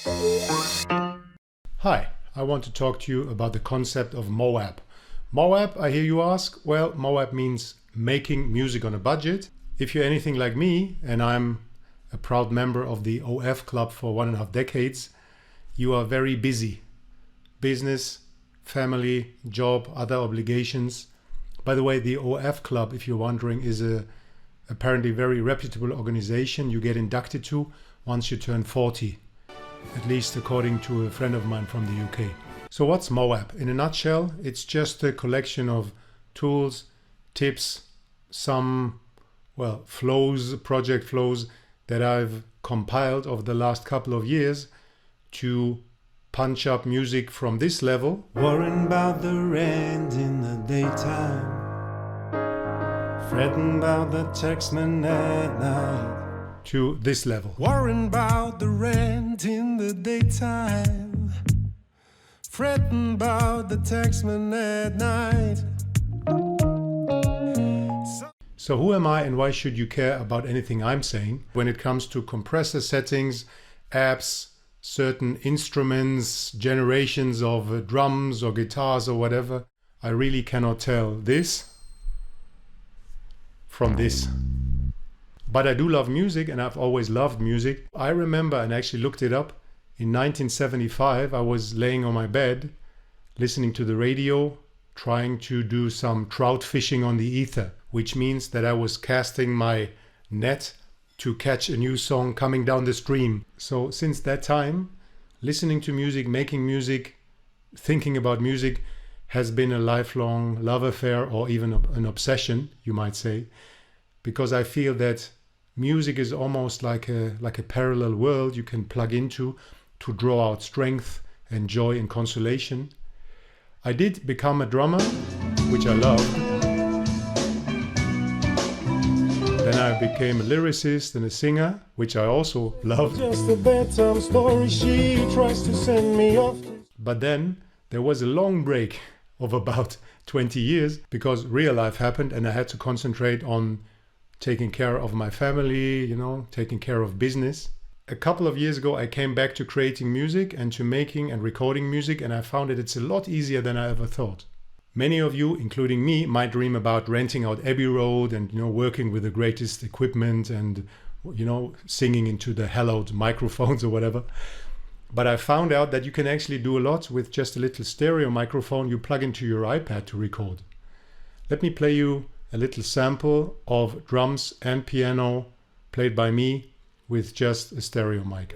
Hi, I want to talk to you about the concept of MOAB. MOAB, I hear you ask? Well, MOAB means making music on a budget. If you're anything like me, and I'm a proud member of the OF Club for 1.5 decades, you are very busy. Business, family, job, other obligations. By the way, the OF Club, if you're wondering, is a apparently very reputable organization you get inducted to once you turn 40. At least according to a friend of mine from the UK. So what's MOAB? In a nutshell, it's just a collection of tools, tips, some, flows, project flows that I've compiled over the last couple of years to punch up music from this level. Worrying about the rent in the daytime, fretting about the taxman at night. To this level. Worrying about the rent in the daytime, fretting about the taxman at night. So who am I and why should you care about anything I'm saying? When it comes to compressor settings, apps, certain instruments, generations of drums or guitars or whatever, I really cannot tell this from this. But I do love music, and I've always loved music. I remember, and actually looked it up, in 1975 I was laying on my bed listening to the radio, trying to do some trout fishing on the ether, which means that I was casting my net to catch a new song coming down the stream. So since that time, listening to music, making music, thinking about music has been a lifelong love affair, or even an obsession, you might say, because I feel that music is almost like a parallel world you can plug into to draw out strength and joy and consolation. I did become a drummer, which I loved. Then I became a lyricist and a singer, which I also loved. Just a bedtime story she tries to send me off. But then there was a long break of about 20 years because real life happened and I had to concentrate on taking care of my family, taking care of business. A couple of years ago, I came back to creating music and to making and recording music, and I found that it's a lot easier than I ever thought. Many of you, including me, might dream about renting out Abbey Road and working with the greatest equipment and singing into the hallowed microphones or whatever. But I found out that you can actually do a lot with just a little stereo microphone you plug into your iPad to record. Let me play you a little sample of drums and piano played by me with just a stereo mic.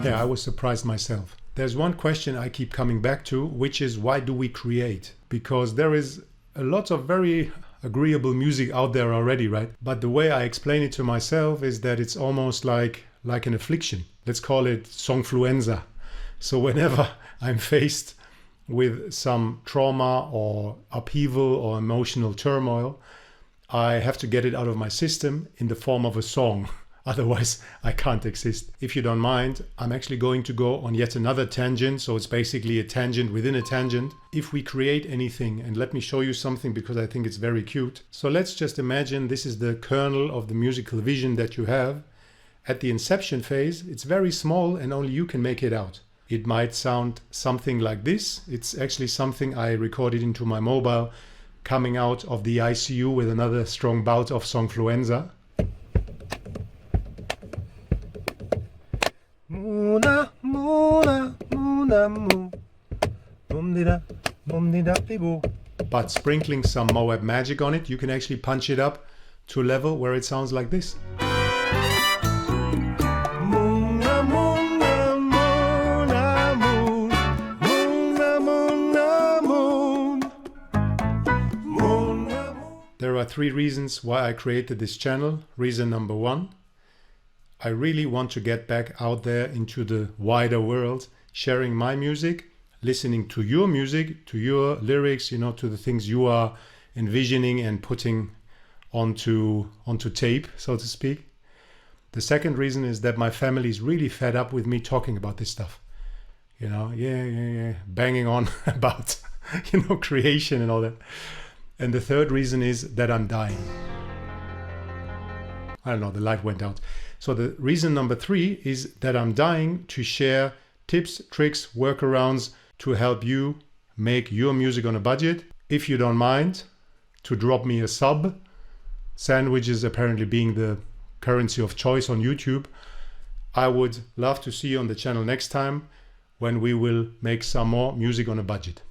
Yeah, I was surprised myself. There's one question I keep coming back to, which is why do we create? Because there is a lot of very agreeable music out there already, right? But the way I explain it to myself is that it's almost like an affliction. Let's call it songfluenza. So whenever I'm faced with some trauma or upheaval or emotional turmoil, I have to get it out of my system in the form of a song. Otherwise, I can't exist. If you don't mind, I'm actually going to go on yet another tangent. So it's basically a tangent within a tangent. If we create anything, and let me show you something because I think it's very cute. So let's just imagine this is the kernel of the musical vision that you have. At the inception phase, it's very small and only you can make it out. It might sound something like this. It's actually something I recorded into my mobile coming out of the ICU with another strong bout of songfluenza. But sprinkling some MOAB magic on it, you can actually punch it up to a level where it sounds like this. There are 3 reasons why I created this channel. Reason number 1, I really want to get back out there into the wider world, sharing my music, listening to your music, to your lyrics, to the things you are envisioning and putting onto tape, so to speak. The second reason is that my family is really fed up with me talking about this stuff. Banging on about creation and all that. And the third reason is that I'm dying. I don't know, the light went out. So the reason number 3 is that I'm dying to share tips, tricks, workarounds to help you make your music on a budget. If you don't mind to drop me a sub, sandwiches apparently being the currency of choice on YouTube, I would love to see you on the channel next time when we will make some more music on a budget.